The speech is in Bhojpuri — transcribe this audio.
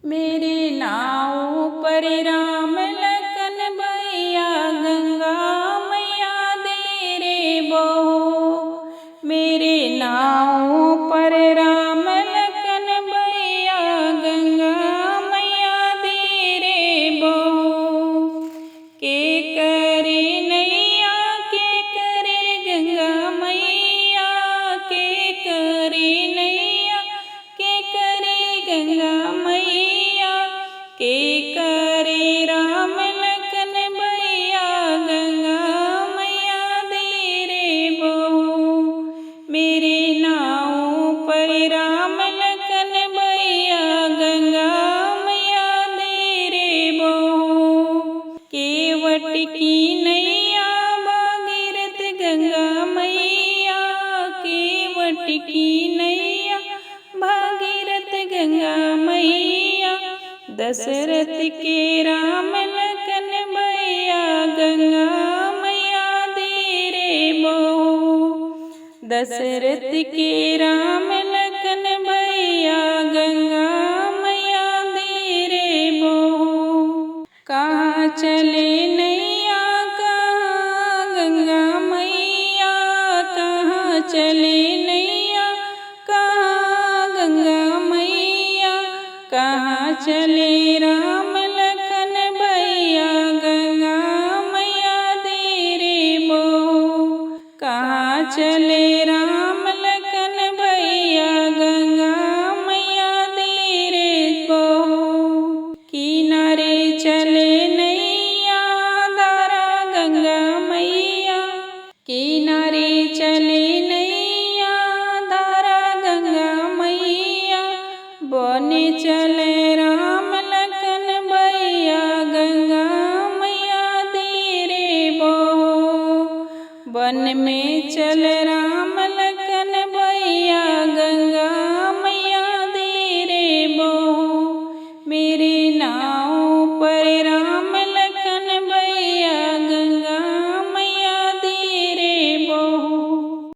मेरे नाव पर राम लखन भैया गंगा मैया दे रे बहो। मेरे नाव पर राम लखन भैया गंगा मैया दे रे बहो। के करे नैया के करे गंगा मैया के करे नैया के करे गंगा मैया के करे राम लखन भैया गंगा मैया दे रे बहो। मेरे नाव पर राम लखन भैया गंगा मैया दे रे बहो। केवट की नैया भागीरथ गंगा मैया केवट की नैया भागीरथ गंगा मैया। दशरथ के राम लखन भैया गंगा मैया दे रे बहो। दशरथ के राम लखन भैया गंगा मैया दे रे बहो। कहाँ चले नैया कहाँ गंगा मैया कहाँ चले नैया कहाँ गंगा मैया। कहाँ चले राम लखन भैया गंगा मैया दे रे बहो। कहाँ चले राम लखन भैया गंगा मैया दे रे बहो। किनारे चले नैया धारा गंगा मैया किनारे चले नैया धारा गंगा मैया। बने चले राम लखन भैया गंगा मैया दे रे बहो। वन में